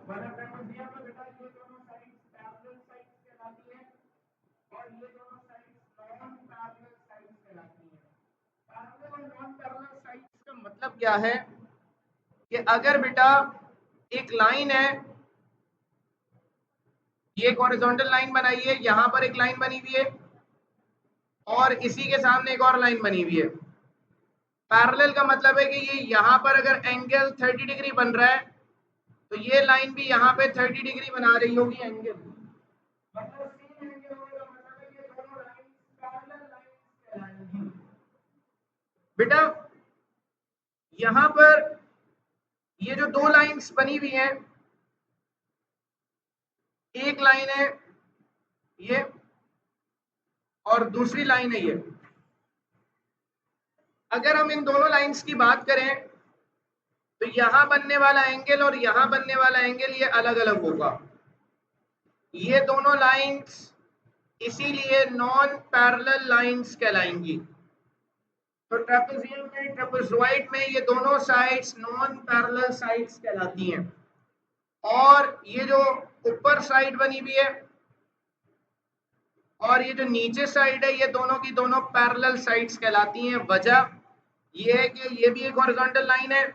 वाला ट्रापेजियम में बेटा ये दोनों साइड्स पैरेलल साइड्स कहलाती हैं और ये दोनों साइड्स नॉन पैरेलल साइड्स कहलाती हैं। पैरेलल और नॉन पैरेलल साइड्स का मतलब क्या है कि अगर बेटा एक लाइन है, ये एक हॉरिजॉन्टल लाइन बनाई है, यहां पर एक लाइन बनी हुई है और इसी के सामने एक और लाइन बनी हुई है। पैरेलल का मतलब है कि ये यहां पर अगर एंगल 30 डिग्री बन रहा है तो ये लाइन भी यहाँ पे 30 डिग्री बना रही होगी एंगल, मतलब सेम एंगल होगा, मतलब ये दोनों लाइंस पैरेलल लाइंस कहलाएंगी। बेटा यहाँ पर ये जो दो लाइंस बनी हुई हैं, एक लाइन है ये और दूसरी लाइन है ये। अगर हम इन दोनों लाइंस की बात करें तो यहां बनने वाला एंगल और यहां बनने वाला एंगल ये अलग अलग होगा। ये दोनों लाइंस इसीलिए नॉन पैरेलल लाइंस कहलाएंगी। तो ट्रेपेजियम में, ट्रेपेजॉइड में ये दोनों साइड्स नॉन पैरेलल साइड्स कहलाती हैं और ये जो ऊपर साइड बनी हुई है और ये जो नीचे साइड है ये दोनों की दोनों पैरेलल साइड्स कहलाती हैं। वजह ये है कि ये भी एक हॉरिजॉन्टल लाइन है,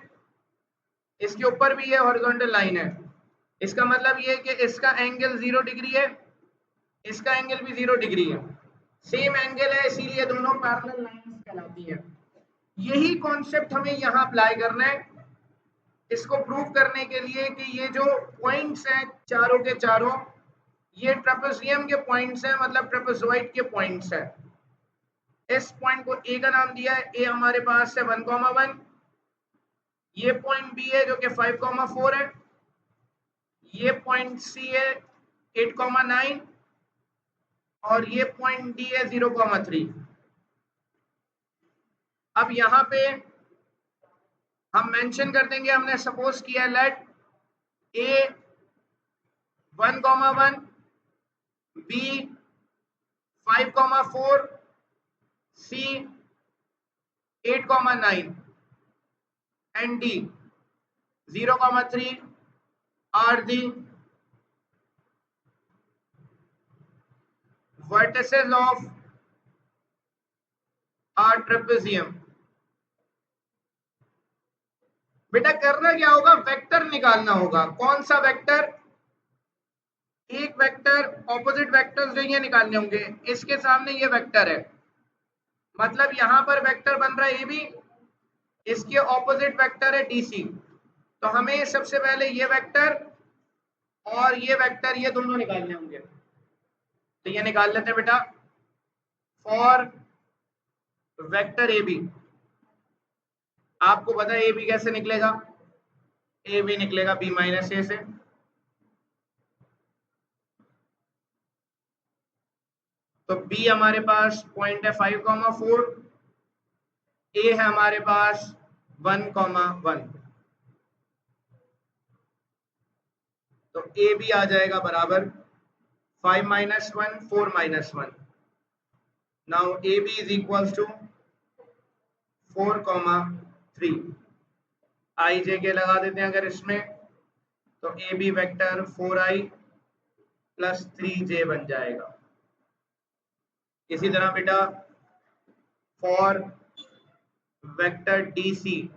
इसके ऊपर भी ये हॉरिजॉन्टल लाइन है। इसका मतलब ये है कि इसका एंगल 0 डिग्री है, इसका एंगल भी 0 डिग्री है, सेम एंगल है, इसीलिए दोनों पैरेलल लाइंस कहलाती हैं। यही कॉन्सेप्ट हमें यहाँ अप्लाई करना है इसको प्रूव करने के लिए कि ये जो पॉइंट्स हैं चारों के चारों ये ट्रेपेजियम के पॉइंट्स हैं, मतलब ट्रेपेजॉइड के पॉइंट्स हैं। इस पॉइंट को ए का नाम दिया है, ए हमारे पास है 1,1, ये पॉइंट बी है जो कि 5,4 है, ये पॉइंट सी है 8,9 और ये पॉइंट डी है 0,3। अब यहाँ पे हम मेंशन कर देंगे, हमने सपोज किया let A 1,1, B 5,4, C 8,9 and D 0,3 are the vertices of our trapezium। बेटा करना क्या होगा, वेक्टर निकालना होगा। कौन सा वेक्टर? एक वेक्टर, ऑपोजिट वेक्टर्स जो ये निकालने होंगे। इसके सामने ये वेक्टर है, मतलब यहां पर वेक्टर बन रहा है ए बी, इसके ऑपोजिट वेक्टर है डीसी। तो हमें सबसे पहले ये वेक्टर और ये वेक्टर ये दोनों निकालने होंगे। तो ये निकाल लेते हैं बेटा। फॉर वेक्टर ए बी, आपको पता है ए बी कैसे निकलेगा, ए बी निकलेगा बी माइनस ए से। तो बी हमारे पास पॉइंट है 5,4, ए है हमारे पास 1,1, तो ए बी आ जाएगा बराबर 5 minus 1 4 minus 1। Now A B is equal to 4,3। I J K लगा देते हैं अगर इसमें, तो ए B vector 4i plus 3j बन जाएगा। इसी तरह बेटा for vector DC,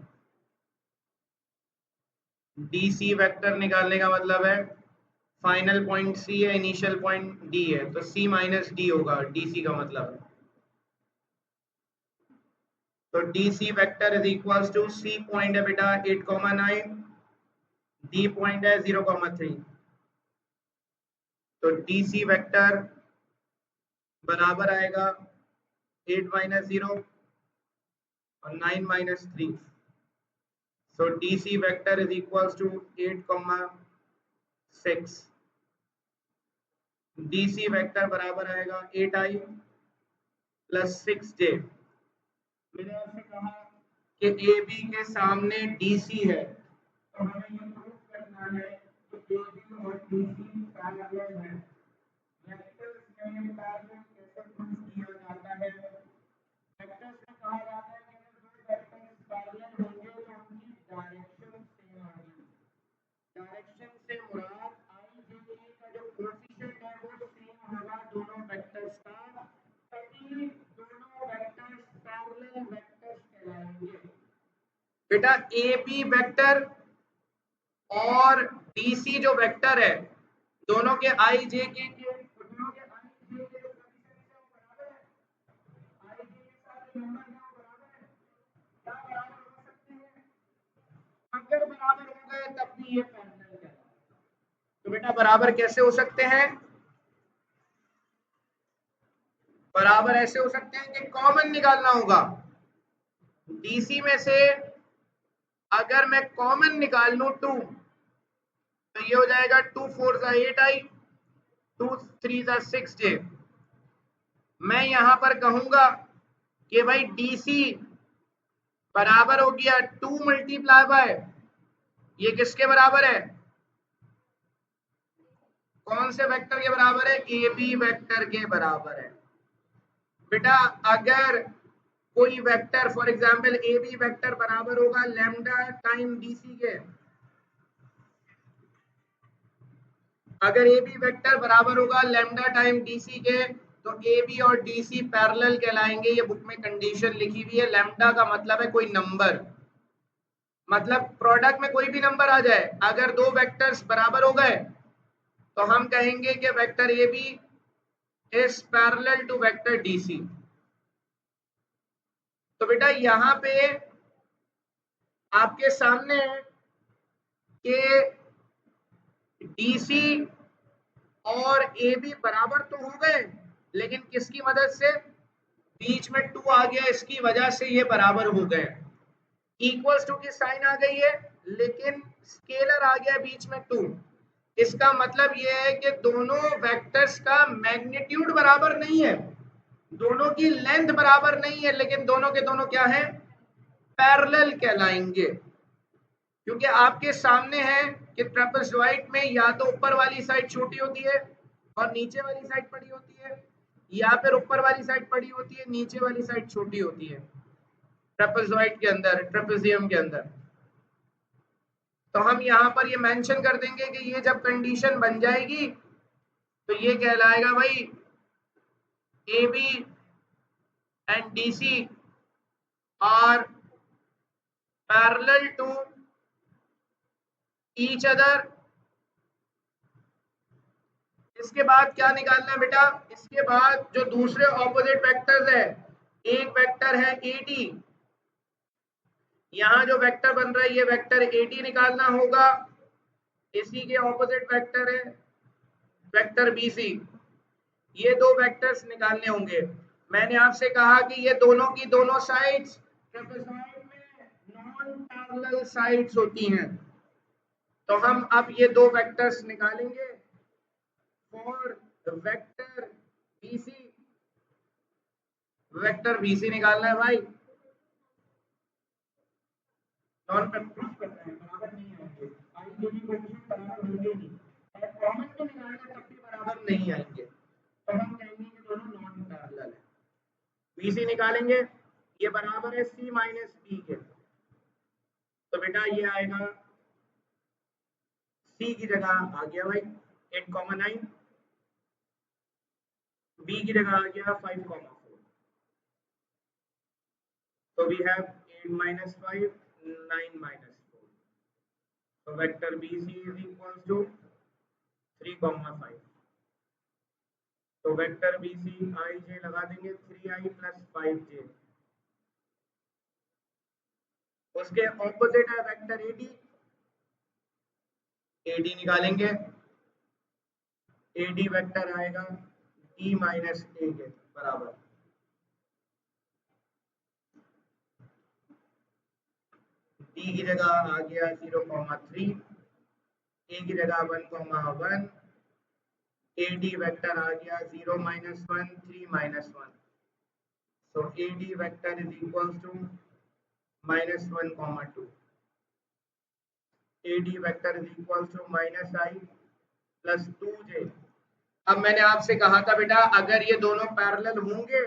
DC vector निकालने का मतलब है फाइनल पॉइंट सी है, इनिशियल पॉइंट डी है, तो सी माइनस डी होगा डीसी का मतलब। तो DC vector is equal to C point है बेटा 8,9, डी पॉइंट है 0,3। तो डीसी वेक्टर बराबर आएगा 8 माइनस 0 और 9 minus 3। So DC vector is equal to 8,6। DC vector बराबर आएगा 8i प्लस 6j। मैंने आपसे कहा कि ए बी के सामने डीसी है, तो हमें ये प्रूव करना है कि ए बी और डीसी पैरेलल है। वेक्टर्स में पैरेलल कैसे प्रूव किया जाता है? वेक्टर्स में कहा जाता है कि अगर दो वेक्टर्स पैरेलल होंगे तो उनकी डायरेक्शन सेम होगी। डायरेक्शन से मुराद बेटा ए बी वेक्टर और डी सी जो वेक्टर है, दोनों के आई जे के दोनों के आई जे के जो कोएफिशिएंट्स है वो बराबर है। आई जे के साथ जो नंबर है वो बराबर है। क्या बराबर हो सकते हैं? अगर बराबर हो गए तब भी ये पैरेलल है। तो बेटा बराबर कैसे हो सकते हैं? बराबर ऐसे हो सकते हैं कि कॉमन निकालना होगा। डीसी में से अगर मैं कॉमन निकाल लूं 2, तो ये हो जाएगा 2 4 8 आई, 2 3 6 जे। मैं यहां पर कहूंगा कि भाई डीसी बराबर हो गया 2 मल्टीप्लाई बाय, ये किसके बराबर है? कौन से वेक्टर के बराबर है? ए बी वेक्टर के बराबर है। बेटा अगर कोई vector for example A B vector बराबर होगा लैम्डा टाइम डीसी के, अगर ए बी वेक्टर बराबर होगा लैम्डा टाइम डीसी के, तो ए बी और डीसी पैरेलल कहलाएंगे। ये बुक में कंडीशन लिखी हुई है। लैम्डा का मतलब है कोई नंबर, मतलब प्रोडक्ट में कोई भी नंबर आ जाए, अगर दो वेक्टर्स बराबर हो गए तो हम कहेंगे कि vector A B is parallel to vector DC. तो बेटा यहां पे आपके सामने है कि डीसी और ए बी बराबर तो हो गए, लेकिन किसकी मदद से? बीच में 2 आ गया, इसकी वजह से ये बराबर हो गए। इक्वल्स टू की साइन आ गई है, लेकिन स्केलर आ गया बीच में 2। इसका मतलब यह है कि दोनों वेक्टर्स का मैग्नीट्यूड बराबर नहीं है, दोनों की लेंथ बराबर नहीं है, लेकिन दोनों के दोनों क्या है? पैरेलल कहलाएंगे। क्योंकि आपके सामने है कि ट्रेपेजॉइड में या तो ऊपर वाली साइड छोटी होती है और नीचे वाली साइड बड़ी होती है, या फिर ऊपर वाली साइड बड़ी होती है, नीचे वाली साइड छोटी होती है ट्रेपेजॉइड के अंदर, ट्रेपेजियम के अंदर। तो हम यहाँ पर ये मेंशन कर देंगे कि ये जब कंडीशन बन जाएगी तो ये कहलाएगा भाई A B and D C are parallel to each other. इसके बाद क्या निकालना है बेटा? इसके बाद जो दूसरे ऑपोजिट वेक्टर्स है, एक वेक्टर है एडी, यहां जो वेक्टर बन रहा है ये वेक्टर एडी निकालना होगा। इसी के ऑपोजिट वेक्टर है वेक्टर बीसी, ये दो वेक्टर्स निकालने होंगे। मैंने आपसे कहा कि ये दोनों की दोनों साइड्स ट्रेपेजॉइड में नॉन पैरेलल साइड्स होती हैं। तो हम अब ये दो वेक्टर्स निकालेंगे for vector BC. Vector BC निकालना है भाई, नॉन प्रूफ कर रहे हैं बराबर नहीं आएंगे, आई जो भी कोएफिशिएंट बराबर होंगे नहीं, और कॉमन को निकालना तब भी बराबर नहीं आएंगे। तो हम कहेंगे कि दोनों नॉन पैरेलल है। बीसी निकालेंगे, ये बराबर है सी माइनस बी के। तो बेटा ये आएगा सी की जगह आ गया भाई 8,9, बी की जगह आ गया 5,4। So we have 8 minus 5, 9 minus 4. So vector BC is equals to 3,5. तो वेक्टर BC ij लगा देंगे 3i plus 5j। उसके ऑपोजिट है वेक्टर AD, AD निकालेंगे, AD वेक्टर आएगा D minus A के बराबर। D की जगह आ गया 0,3, A की जगह 1,1, AD वेक्टर आ गया 0 minus 1, 3 minus 1। So AD vector is equals to minus 1 comma 2. AD vector is equals to minus I plus 2j। अब मैंने आपसे कहा था बेटा अगर ये दोनों पैरेलल होंगे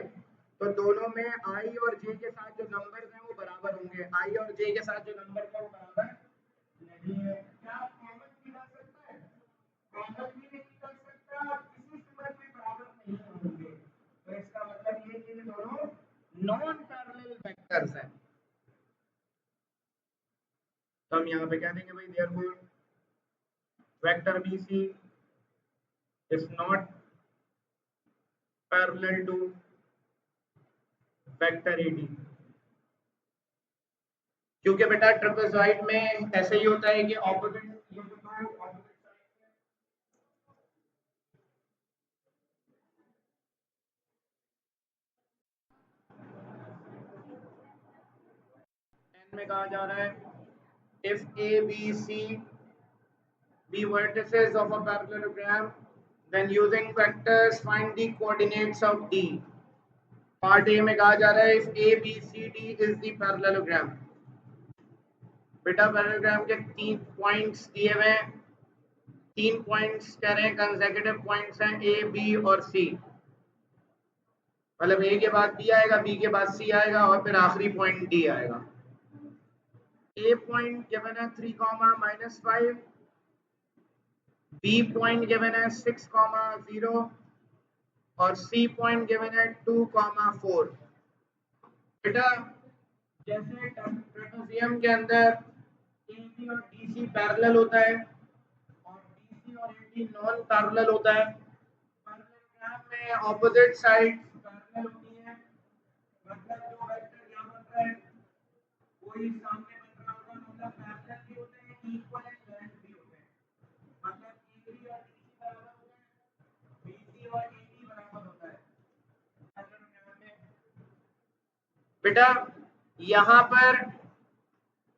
तो दोनों में I और J के साथ जो नंबर्स हैं वो बराबर होंगे। I और J के साथ जो नंबर है वो बराबर नहीं है। क्या कॉमन निकाल सकता है? कॉमन भी नहीं निकल सकता, किसी सूरत में बराबर नहीं होंगे। तो इसका मतलब ये कि ये दोनों नॉन पैरेलल वेक्टर्स हैं। तो हम यहाँ पे कह देंगे भाई therefore vector B C is not parallel to vector A D, क्योंकि बेटा ट्रेपेजॉइड में ऐसे ही होता है कि ऑपोजिट में कहा जा रहा है if A, B, C be vertices of a parallelogram, then using vectors find the coordinates of D. Part A में कहा जा रहा है if A, B, C, D is the parallelogram. बेटा पैरेललोग्राम के 3 पॉइंट्स दिए हुए हैं, 3 पॉइंट्स कह रहे हैं कंसेक्यूटिव पॉइंट्स हैं ए, बी और सी, मतलब ए के बाद बी आएगा, बी के बाद सी आएगा और फिर आखिरी पॉइंट डी आएगा। A point given as 3, -5, B point given as 6, 0 और C point given as 2, 4। बेटा जैसे ट्रेपेजियम के अंदर AB और DC पैरेलल होता है और DC और AB नॉन पैरेलल होता है, पैरेललोग्राम में ऑपोजिट साइड पैरेलल होती है, मतलब जो वेक्टर यहाँ बन रहा है वही सामने बन रहा होगा, मतलब पैरेलल भी होते हैं, इक्विवेलेंट लेंथ भी होते हैं, मतलब AB और DC बराबर होता है, BC और AB बराबर होता है पैरेललोग्राम में। बेटा यहाँ पर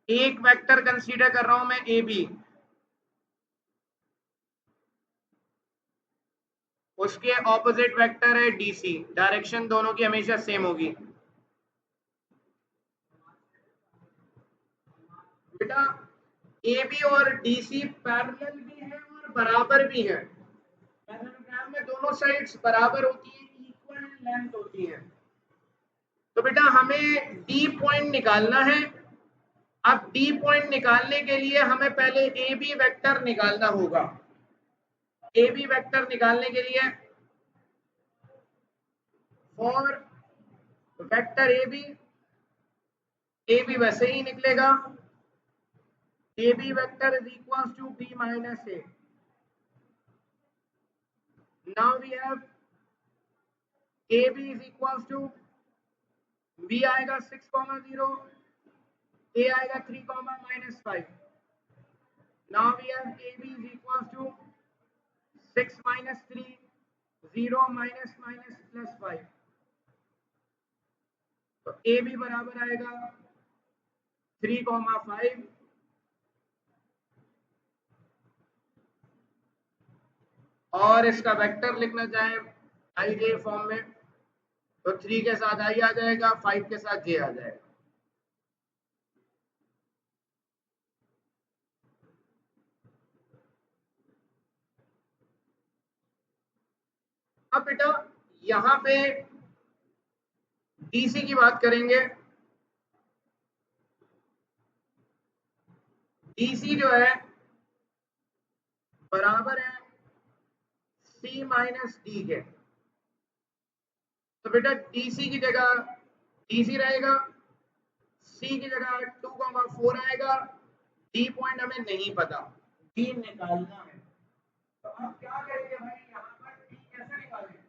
एक वेक्टर कंसीडर कर रहा हूं मैं AB, उसके ऑपोजिट वेक्टर है DC, डायरेक्शन दोनों की हमेशा सेम होगी। बेटा AB और DC पैरेलल भी है और बराबर भी है, पैरेललोग्राम में दोनों साइड्स बराबर होती है, इक्वल लेंथ होती है। तो बेटा हमें D पॉइंट निकालना है। अब D पॉइंट निकालने के लिए हमें पहले AB वेक्टर निकालना होगा। AB वेक्टर निकालने के लिए फॉर वेक्टर AB वैसे ही निकलेगा, AB vector is equals to B minus A। Now we have AB is equals to B आएगा 6, 0, A आएगा 3, -5। Now we have AB is equals to 6 minus 3, 0 minus plus 5। तो AB बराबर आएगा 3, 5 और इसका वेक्टर लिखना चाहे IJ फॉर्म में तो 3 के साथ I आ जाएगा, 5 के साथ J आ जाएगा। अब बेटा यहां पे DC की बात करेंगे। DC जो है बराबर है C माइनस D के, तो बेटा DC की जगह DC रहेगा, C की जगह 2, 4 आएगा, D पॉइंट हमें नहीं पता, D निकालना है। तो अब क्या करेंगे भाई, यहाँ पर D कैसे निकालें,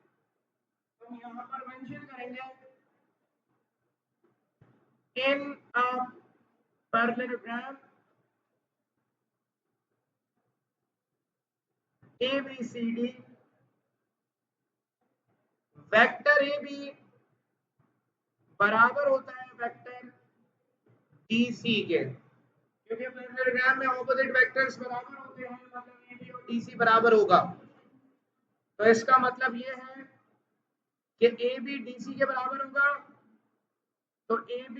तो यहाँ पर मेंशन करेंगे in a parallelogram ABCD vector AB बराबर होता है वेक्टर DC के, क्योंकि पैरेललोग्राम में ऑपोजिट वेक्टर्स बराबर होते हैं, मतलब AB और DC बराबर होगा। तो इसका मतलब ये है कि AB DC के बराबर होगा, तो AB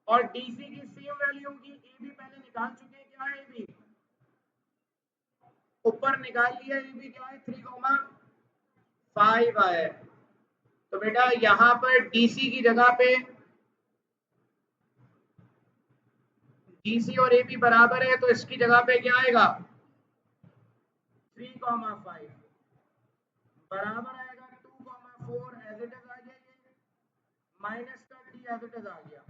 और DC की सेम वैल्यू होगी। AB पहले निकाल चुके हैं, क्या है AB ऊपर निकाल लिया, AB क्या है 3, 5 आया। तो बेटा यहाँ पर DC की जगह पे DC और AB बराबर है, तो इसकी जगह पे क्या आएगा 3, 5 बराबर आएगा 2, 4 एज इट इज आ गया, ये माइनस का D एज इट इज आ गया।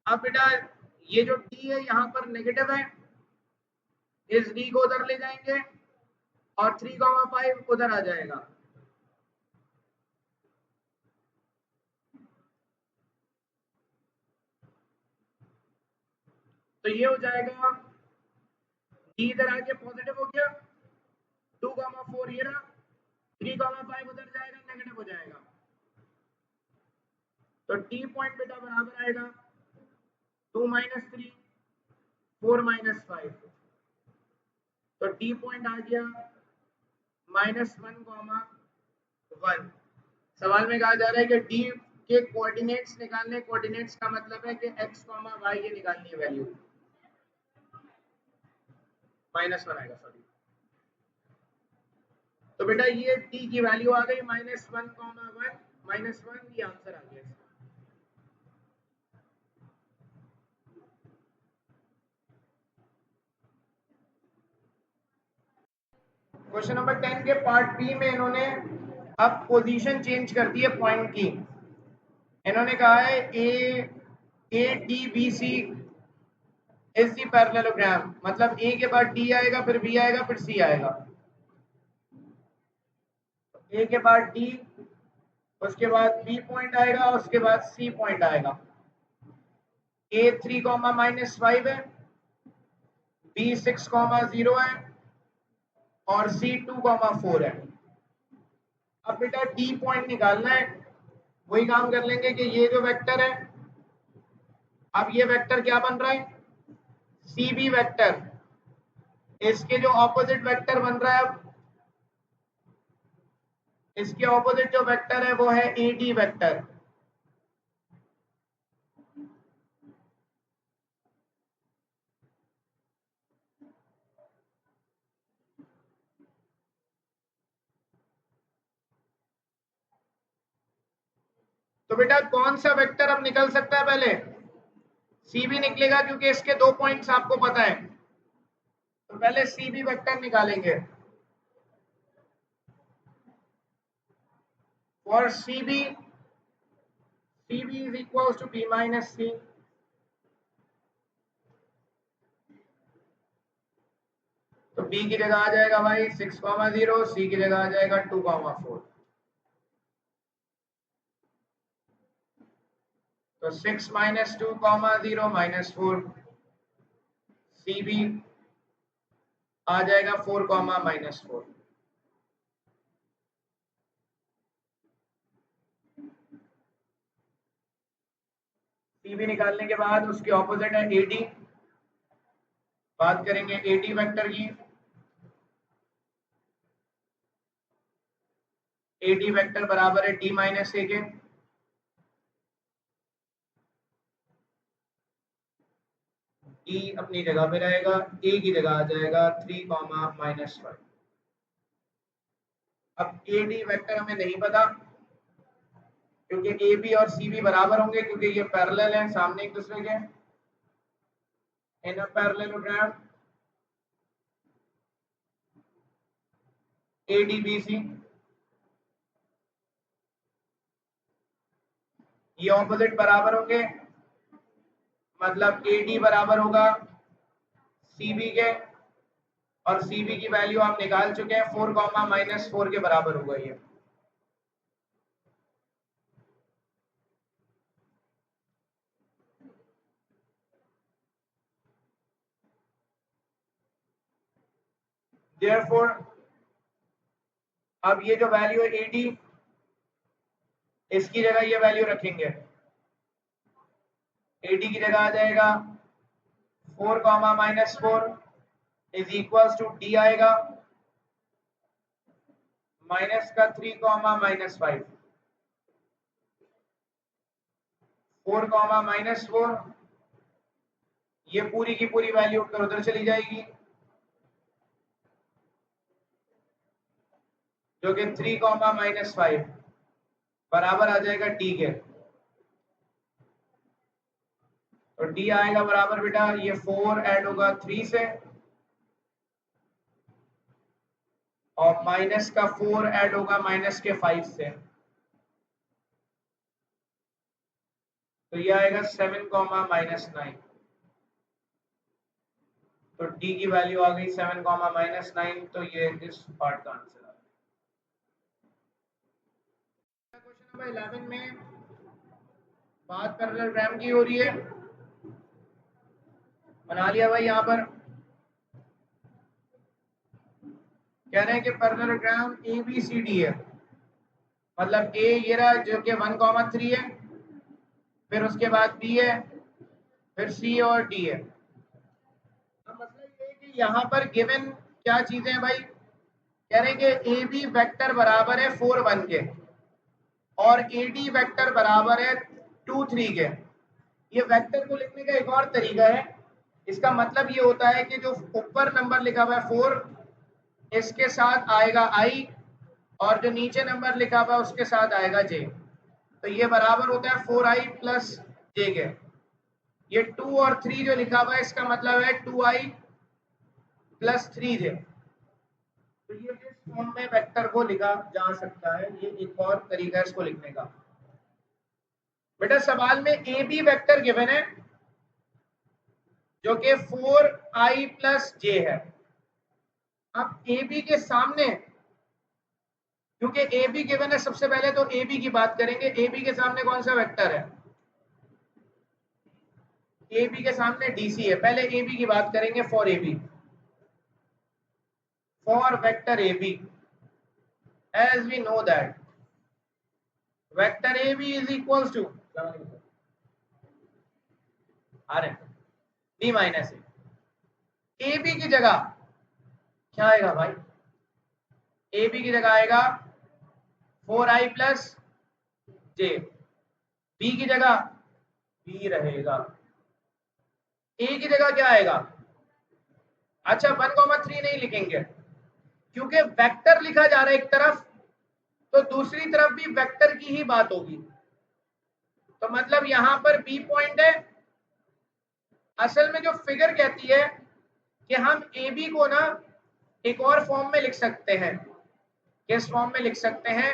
अब बेटा ये जो डी है यहाँ पर नेगेटिव है, इस डी को उधर ले जाएंगे और 3,5 उधर आ जाएगा। तो ये हो जाएगा डी इधर आके पॉजिटिव हो गया, 2,4 ये रहा, 3,5 उधर जाएगा नेगेटिव हो जाएगा। तो डी पॉइंट बेटा बराबर आएगा 2 - 3 4 - 5। तो डी पॉइंट आ गया -1,1। सवाल में कहा जा रहा है कि डी के कोऑर्डिनेट्स निकालने, कोऑर्डिनेट्स का मतलब है कि x, y ये निकालनी है वैल्यू। -1 आएगा, सॉरी। तो बेटा ये डी की वैल्यू आ गई -1,1 -1, ये आंसर आ गया। क्वेश्चन नंबर 10 के पार्ट बी में इन्होंने अब पोजीशन चेंज कर दी है पॉइंट की। इन्होंने कहा है A D B C is the parallelogram, मतलब ए के बाद डी आएगा, फिर बी आएगा, फिर सी आएगा। ए के बाद डी, उसके बाद बी पॉइंट आएगा, उसके बाद सी पॉइंट आएगा। ए 3,-5 है, बी 6,0 है और सी 2,4 है। अब बेटा डी पॉइंट निकालना है, वही काम कर लेंगे कि ये जो वेक्टर है, अब ये वेक्टर क्या बन रहा है, सी बी वेक्टर। इसके जो ऑपोजिट वेक्टर बन रहा है, अब इसके ऑपोजिट जो वेक्टर है वो है ए डी वेक्टर। तो बेटा कौन सा वेक्टर अब निकल सकता है, पहले सी बी निकलेगा क्योंकि इसके 2 पॉइंट्स आपको पता है। तो पहले सी बी वेक्टर निकालेंगे। For C B is equal to B minus C. तो बी की जगह आ जाएगा भाई 6,0, सी की जगह आ जाएगा 2,4। तो 6 - 2,0 -4, सी बी आ जाएगा 4, -4। सी बी निकालने के बाद उसके ऑपोजिट है ए डी। बात करेंगे ए डी वेक्टर की। ए डी वेक्टर बराबर है डी माइनस ए के। डी अपनी जगह पे रहेगा, ए की जगह आ जाएगा 3, -5। अब ए डी वेक्टर हमें नहीं पता क्योंकि ए बी और सी बी बराबर होंगे, क्योंकि ये पैरेलल हैं, सामने एक दूसरे के। In a parallelogram A D B C, ये ऑपोजिट बराबर होंगे, मतलब ए डी बराबर होगा सी बी के, और सी बी की वैल्यू आप निकाल चुके हैं, 4, -4 के बराबर होगा ये। Therefore, अब ये जो वैल्यू है ए डी, इसकी जगह ये वैल्यू रखेंगे। ए डी की जगह आ जाएगा 4, -4 इज इक्वल्स टू डी आएगा माइनस का 3, -5। 4, -4, ये पूरी की पूरी वैल्यू उठकर उधर चली जाएगी, जो कि 3, -5 बराबर आ जाएगा डी के। तो डी आएगा बराबर बेटा, ये 4 ऐड होगा 3 से, और माइनस का 4 ऐड होगा -5 से। तो ये आएगा 7 कॉमा -9। तो डी की वैल्यू आ गई 7 कॉमा -9। तो ये इस पार्ट का आंसर आ गया। क्वेश्चन नंबर 11 में बात पैरेललोग्राम की हो रही है। बना लिया भाई। यहाँ पर कह रहे हैं कि पैरेललोग्राम ABCD है, मतलब ए ये रहा जो कि 1,3 है, फिर उसके बाद B है, फिर C और D है। तो मतलब ये कि यहाँ पर गिवन क्या चीजें हैं भाई, कह रहे हैं कि AB वेक्टर बराबर है 4, 1 के और AD वेक्टर बराबर है 2, 3 के। ये वेक्टर को लिखने का एक और तरीका है। इसका मतलब ये होता है कि जो ऊपर नंबर लिखा हुआ है 4, इसके साथ आएगा I, और जो नीचे नंबर लिखा हुआ है उसके साथ आएगा J। तो ये बराबर होता है 4I प्लस J के। ये 2 और 3 जो लिखा हुआ है इसका मतलब है 2I प्लस 3J। तो ये इस फॉर्म में वेक्टर को लिखा जा सकता है। ये एक और तरीका है इसको लिखने का। बेटा सवाल में ए बी वेक्टर गिवन है जो कि 4I प्लस J है। अब ए बी के सामने, क्योंकि ए बी गिवन है, सबसे पहले तो ए बी की बात करेंगे। ए बी के सामने कौन सा वेक्टर है? ए बी के सामने DC है। पहले ए बी की बात करेंगे। For A B, for vector AB, as we know that vector AB is equals to B minus A। AB की जगह क्या आएगा भाई? AB की जगह आएगा 4I प्लस J। B की जगह B रहेगा। A की जगह क्या आएगा? अच्छा 1,3 नहीं लिखेंगे, क्योंकि वेक्टर लिखा जा रहा है एक तरफ, तो दूसरी तरफ भी वेक्टर की ही बात होगी। तो मतलब यहां पर B पॉइंट है। असल में जो फिगर कहती है कि हम ए बी को ना एक और फॉर्म में लिख सकते हैं। किस फॉर्म में लिख सकते हैं?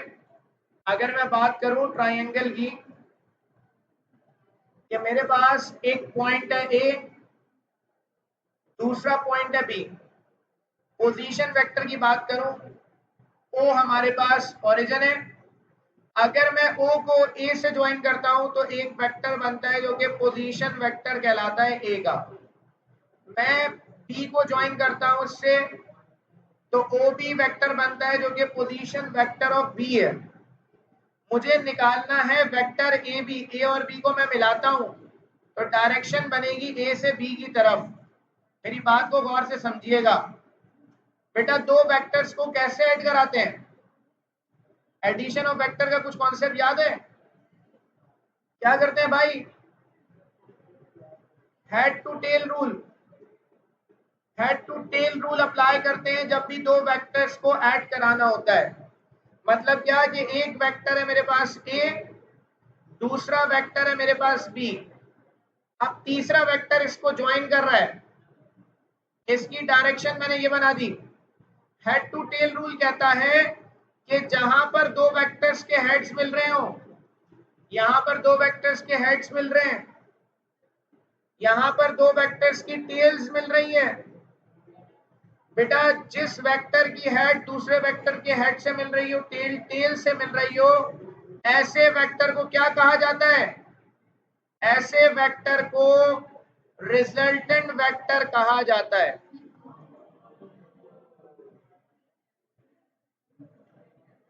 अगर मैं बात करूं ट्राइंगल की, कि मेरे पास एक पॉइंट है ए, दूसरा पॉइंट है बी। पोजीशन वेक्टर की बात करूं, ओ हमारे पास ओरिजिन है। अगर मैं ओ को ए से ज्वाइन करता हूं तो एक वेक्टर बनता है जो कि पोजीशन वेक्टर कहलाता है ए का। मैं बी को ज्वाइन करता हूं उससे, तो ओ बी वेक्टर बनता है जो कि पोजीशन वेक्टर ऑफ बी है। मुझे निकालना है वेक्टर ए बी। ए और बी को मैं मिलाता हूं तो डायरेक्शन बनेगी ए से बी की तरफ। मेरी बात को गौर से समझिएगा। बेटा दो वेक्टर्स को कैसे ऐड कराते हैं? एडिशन ऑफ वेक्टर का कुछ कॉन्सेप्ट याद है? क्या करते हैं भाई? Head to tail rule. Head to tail rule apply करते हैं जब भी दो वेक्टर्स को ऐड कराना होता है। मतलब क्या कि एक वेक्टर है मेरे पास ए, दूसरा वेक्टर है मेरे पास बी, अब तीसरा वेक्टर इसको ज्वाइन कर रहा है। इसकी डायरेक्शन मैंने ये बना दी। हेड टू टेल रूल कहता है कि जहां पर दो वेक्टर्स के हेड्स मिल रहे हो, यहां पर दो वेक्टर्स के हेड्स मिल रहे हैं, यहां पर दो वेक्टर्स की टेल्स मिल रही है। बेटा जिस वेक्टर की हेड दूसरे वेक्टर के हेड से मिल रही हो, टेल से मिल रही हो, ऐसे वेक्टर को क्या कहा जाता है? ऐसे वेक्टर को रिजल्टेंट वेक्टर कहा जाता है।